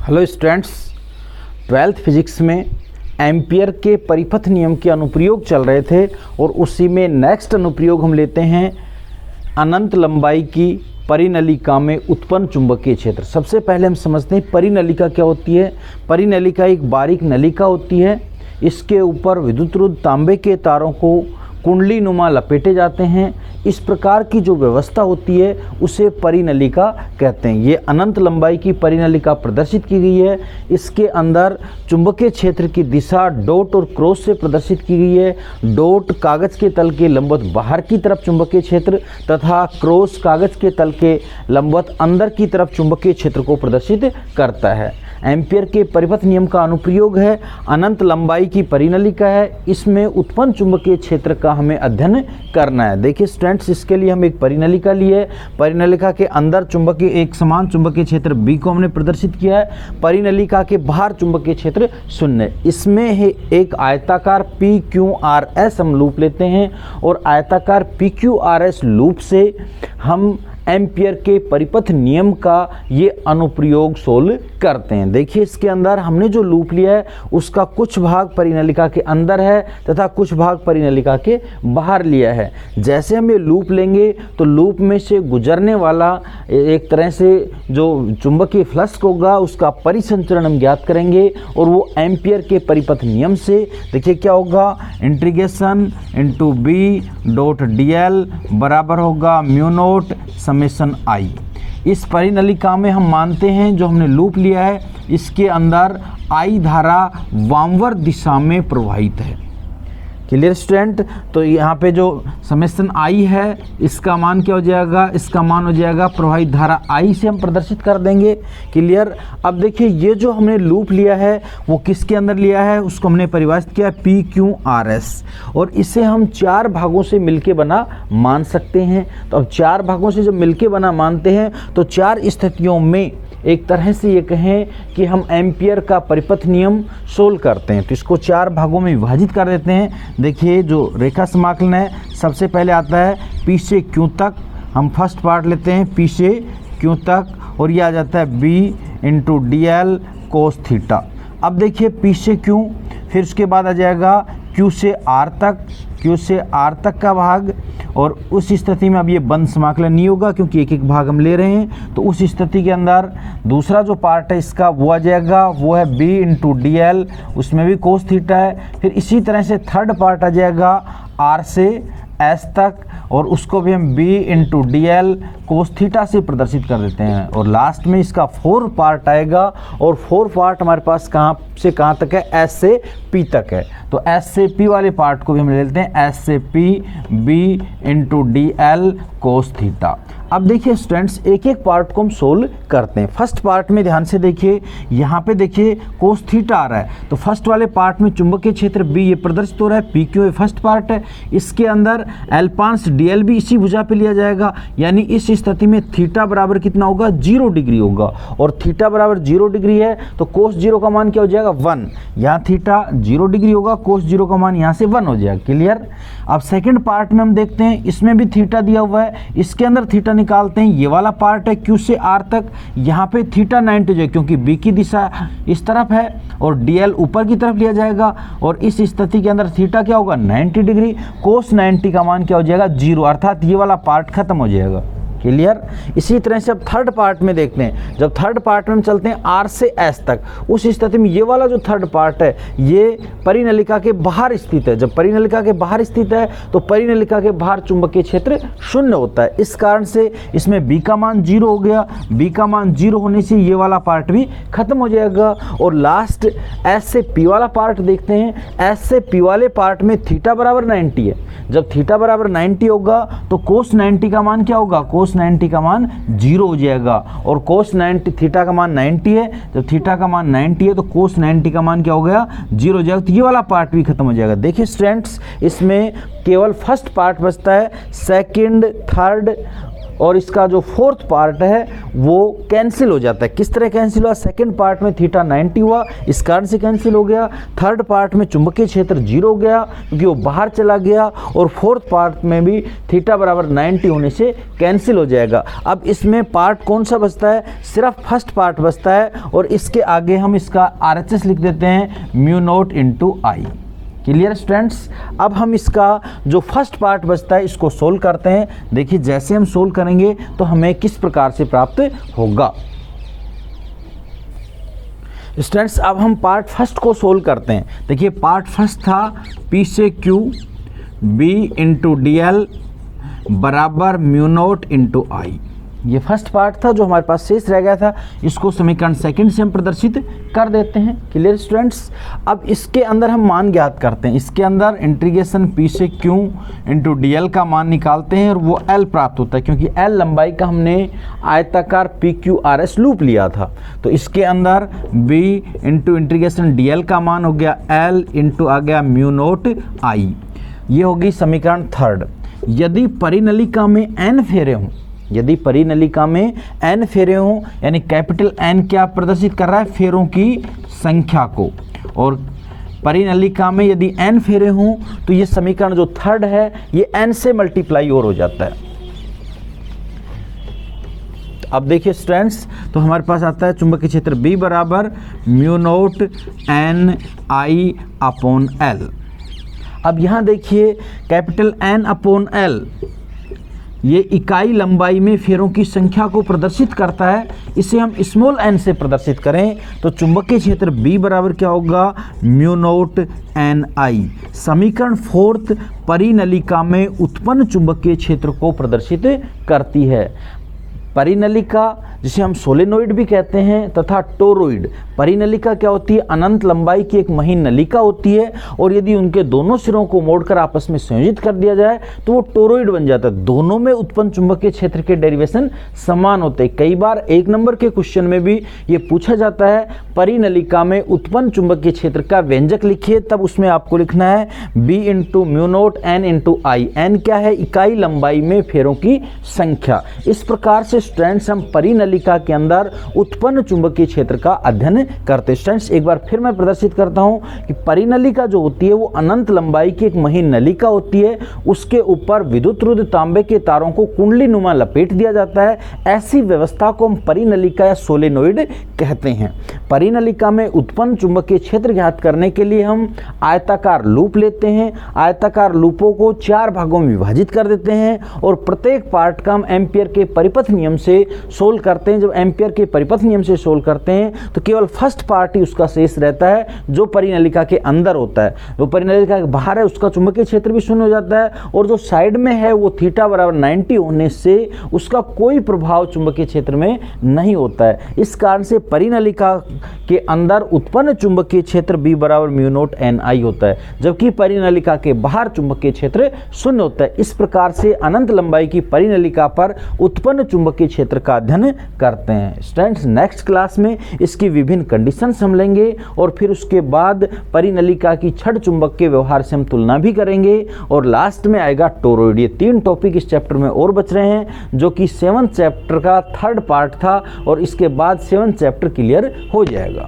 Hello students, twelfth physics में ampere के परिपथ नियम के अनुप्रयोग चल रहे थे और उसी में नेक्स्ट अनुप्रयोग हम लेते हैं अनंत लंबाई की परिनलिका में उत्पन्न चुंबकीय क्षेत्र। सबसे पहले हम समझते हैं परिनलिका क्या होती है। परिनलिका एक बारीक नलिका होती है, इसके ऊपर विद्युतरूप तांबे के तारों को कुंडली नुमा लपेटे जाते हैं। इस प्रकार की जो व्यवस्था होती है उसे परिनलिका कहते हैं। ये अनंत लंबाई की परिनलिका प्रदर्शित की गई है। इसके अंदर चुंबकीय क्षेत्र की दिशा डॉट और क्रॉस से प्रदर्शित की गई है। डॉट कागज के तल के लंबवत बाहर की तरफ चुंबकीय क्षेत्र तथा क्रॉस कागज के तल के लंबवत अंदर की तरफ चुंबकीय क्षेत्र को प्रदर्शित करता है। एम्पियर के परिपथ नियम का अनुप्रयोग है, अनंत लंबाई की परिनलिका है, इसमें उत्पन्न चुंबकीय क्षेत्र का हमें अध्ययन करना है। देखिए स्टूडेंट्स, इसके लिए हम एक परिनलिका लिए, परिनलिका के अंदर चुंबकीय एक समान चुंबकीय क्षेत्र B को हमने प्रदर्शित किया है। परिनलिका के बाहर चुंबकीय क्षेत्र शून्य। इसमें एक आयताकार PQRS हम लूप लेते हैं और आयताकार PQRS लूप से हम एम्पियर के परिपथ नियम का ये अनुप्रयोग सोल्व करते हैं। देखिए इसके अंदर हमने जो लूप लिया है उसका कुछ भाग परिनलिका के अंदर है तथा कुछ भाग परिनलिका के बाहर लिया है। जैसे हम ये लूप लेंगे तो लूप में से गुजरने वाला एक तरह से जो चुंबकीय फ्लक्स होगा उसका परिसंचरण हम ज्ञात करेंगे और वो एम्पियर के परिपथ नियम से देखिए क्या होगा, इंटीग्रेशन इनटू B.dl बराबर होगा म्यू नोट समेशन I। इस परिनलिका में हम मानते हैं जो हमने लूप लिया है इसके अंदर I धारा वामवर्त दिशा में प्रवाहित है। Clear student? तो यहाँ पे जो समेशन I है इसका मान क्या हो जाएगा, इसका मान हो जाएगा प्रवाहित धारा I से हम प्रदर्शित कर देंगे। क्लियर? अब देखिए ये जो हमने लूप लिया है वो किसके अंदर लिया है, उसको हमने परिभाषित किया PQRS और इसे हम चार भागों से मिलके बना मान सकते हैं। तो अब चार भागों से जब मिलके बना मानते हैं तो चार स्थितियों में एक तरह से ये कहें कि हम एम्पियर का परिपथ नियम सोल्व करते हैं। तो इसको चार भागों में विभाजित कर देते हैं। देखिए जो रेखा समाकलन है सबसे पहले आता है P से Q तक, हम फर्स्ट पार्ट लेते हैं P से Q तक और ये आ जाता है B.dl cos थीटा। अब देखिए P से Q, फिर उसके बाद आ जाएगा Q से R तक, Q से R तक का भाग और उस स्थिति में अब ये बंद समाकलन नहीं होगा क्योंकि एक एक भाग हम ले रहे हैं। तो उस स्थिति के अंदर दूसरा जो पार्ट है इसका वो आ जाएगा, वो है B.dl, उसमें भी कोस थीटा है। फिर इसी तरह से थर्ड पार्ट आ जाएगा R से S तक और उसको भी हम B.dl कोस थीटा से प्रदर्शित कर देते हैं। और लास्ट में इसका फोर पार्ट आएगा और फोर पार्ट हमारे पास कहाँ से कहाँ तक है, S से P तक है। तो S से P वाले पार्ट को भी हम ले लेते हैं S से P B.dl कोस थीटा। अब देखिए स्टूडेंट्स एक एक पार्ट को हम सोल्व करते हैं। फर्स्ट पार्ट में ध्यान से देखिए, यहाँ पे देखिए कोस थीटा आ रहा है तो फर्स्ट वाले पार्ट में चुंबकीय क्षेत्र B ये प्रदर्शित हो रहा है, PQ फर्स्ट पार्ट है, इसके अंदर अल्पांश dl भी इसी भुजा पे लिया जाएगा। यानी इस स्थिति में थीटा बराबर कितना होगा, 0 डिग्री होगा और थीटा बराबर 0 डिग्री है तो कोस 0 का मान क्या हो जाएगा, 1। यहाँ थीटा 0 डिग्री होगा, कोस 0 का मान यहाँ से 1 हो जाएगा। क्लियर? अब सेकेंड पार्ट में हम देखते हैं, इसमें भी थीटा दिया हुआ है, इसके अंदर थीटा निकालते हैं। ये वाला पार्ट है Q से R तक, यहाँ पे थीटा 90 हो जाएगा क्योंकि B की दिशा इस तरफ है और dl ऊपर की तरफ लिया जाएगा और इस स्थिति के अंदर थीटा क्या होगा, 90 डिग्री। कोस 90 का मान क्या हो जाएगा, 0, अर्थात ये वाला पार्ट खत्म हो जाएगा। क्लियर? इसी तरह से अब थर्ड पार्ट में देखते हैं। जब थर्ड पार्ट में हम चलते हैं R से S तक, उस स्थिति में ये वाला जो थर्ड पार्ट है ये परिनलिका के बाहर स्थित है। जब परिनलिका के बाहर स्थित है तो परिनलिका के बाहर चुंबकीय क्षेत्र शून्य होता है। इस कारण से इसमें B का मान 0 हो गया। B का मान 0 होने से ये वाला पार्ट भी खत्म हो जाएगा। और लास्ट S से P वाला पार्ट देखते हैं। S से P वाले पार्ट में थीटा बराबर 90 है। जब थीटा बराबर 90 होगा तो कोस 90 का मान क्या होगा, कोस 90 का मान 0 हो जाएगा और कोस 90 थीटा का मान 90 है। जब थीटा का मान 90 है तो कोस 90 का मान क्या हो गया, 0 हो जाएगा। तो ये वाला पार्ट भी खत्म हो जाएगा। देखिए स्टूडेंट्स इसमें केवल फर्स्ट पार्ट बचता है, सेकंड, थर्ड और इसका जो फोर्थ पार्ट है वो कैंसिल हो जाता है। किस तरह कैंसिल हुआ? सेकंड पार्ट में थीटा 90 हुआ, इस कारण से कैंसिल हो गया। थर्ड पार्ट में चुंबकीय क्षेत्र 0 हो गया क्योंकि वो बाहर चला गया, और फोर्थ पार्ट में भी थीटा बराबर 90 होने से कैंसिल हो जाएगा। अब इसमें पार्ट कौन सा बचता है? सिर्फ फर्स्ट पार्ट बचता है, और इसके आगे हम इसका RHS लिख देते हैं mu naught into I. Clear students? अब हम इसका जो फर्स्ट पार्ट बचता है इसको सोल्व करते हैं। देखिए जैसे हम सोल्व करेंगे तो हमें किस प्रकार से प्राप्त होगा। स्टूडेंट्स अब हम पार्ट फर्स्ट को सोल्व करते हैं। देखिए पार्ट फर्स्ट था P से Q B इंटू DL बराबर म्यू नॉट इंटू आई। ये फर्स्ट पार्ट था जो हमारे पास शेष रह गया था, इसको समीकरण सेकंड से हम प्रदर्शित कर देते हैं। Clear students? अब इसके अंदर हम मान ज्ञात करते हैं। इसके अंदर इंटीग्रेशन P से Q इंटू DL का मान निकालते हैं और वो L प्राप्त होता है, क्योंकि L लंबाई का हमने आयताकार PQRS लूप लिया था। तो इसके अंदर B इंटू इंटीग्रेशन DL का मान हो गया L इंटू आ गया म्यू नॉट I। ये होगी समीकरण थर्ड। यदि परिनलिका में n फेरे हों, यदि परिनलिका में n फेरे हों, यानी कैपिटल N क्या प्रदर्शित कर रहा है? फेरों की संख्या को। और परिनलिका में यदि n फेरे हों तो ये समीकरण जो थर्ड है ये n से मल्टीप्लाई और हो जाता है। अब देखिए स्टूडेंट्स, तो हमारे पास आता है चुंबकीय क्षेत्र B बराबर mu naught n I upon L। अब यहाँ देखिए कैपिटल N अपॉन L ये इकाई लंबाई में फेरों की संख्या को प्रदर्शित करता है। इसे हम स्मॉल n से प्रदर्शित करें तो चुंबकीय क्षेत्र B बराबर क्या होगा? Mu naught n I। समीकरण फोर्थ परिनलिका में उत्पन्न चुंबकीय क्षेत्र को प्रदर्शित करती है। परिनलिका जिसे हम सोलेनोइड भी कहते हैं तथा टोरॉइड। परिनलिका क्या होती है? अनंत लंबाई की एक महीन नलिका होती है, और यदि उनके दोनों सिरों को मोड़कर आपस में संयोजित कर दिया जाए तो वो टोरॉइड बन जाता है। दोनों में उत्पन्न चुंबकीय क्षेत्र के डेरिवेशन समान होते हैं। कई बार एक नंबर के क्वेश्चन में भी ये पूछा जाता है परिनलिका में उत्पन्न चुंबकीय क्षेत्र का व्यंजक लिखिए, तब उसमें आपको लिखना है B into mu naught n into आई। n क्या है? इकाई लंबाई में फेरों की संख्या। इस प्रकार से स्टूडेंट्स हम परिनलिका के अंदर उत्पन्न चुंबकीय क्षेत्र का अध्ययन करते हैं। स्टूडेंट्स एक बार फिर मैं प्रदर्शित करता हूं कि परिनलिका जो होती है वो अनंत लंबाई की एक महीन नलिका होती है। उसके ऊपर विद्युत रुद्ध तांबे के तारों को कुंडली नुमा लपेट दिया जाता है। ऐसी व्यवस्था को हम परिनलिका या सोलेनोइड कहते हैं। परिनलिका में उत्पन्न चुंबकीय क्षेत्र ज्ञात करने के लिए हम आयताकार लूप लेते हैं। आयताकार लूपों को 4 भागों में विभाजित कर देते हैं और प्रत्येक पार्ट का हम एम्पियर के परिपथ नियम से सोल्व करते हैं। जब एम्पियर के परिपथ नियम से सोल्व करते हैं तो केवल फर्स्ट पार्ट ही उसका शेष रहता है जो परिनलिका के अंदर होता है। जो परिनलिका के बाहर है उसका चुंबकीय क्षेत्र भी शून्य हो जाता है, और जो साइड में है वो थीटा बराबर 90 होने से उसका कोई प्रभाव चुंबकीय क्षेत्र में नहीं होता है। इस कारण से परिनलिका के अंदर उत्पन्न चुंबकीय क्षेत्र B बराबर म्यू नॉट n I होता है, जबकि परिनलिका के बाहर चुंबकीय क्षेत्र शून्य होता है। इस प्रकार से अनंत लंबाई की परिनलिका पर उत्पन्न चुंबकीय क्षेत्र का अध्ययन करते हैं। स्टूडेंट्स नेक्स्ट क्लास में इसकी विभिन्न कंडीशंस हम लेंगे और फिर उसके बाद परिनलिका की छड़ चुंबक के व्यवहार से हम तुलना भी करेंगे, और लास्ट में आएगा टोरॉइड। ये 3 टॉपिक इस चैप्टर में और बच रहे हैं जो कि 7th चैप्टर का 3rd पार्ट था, और इसके बाद 7th चैप्टर क्लियर हो जाएगा।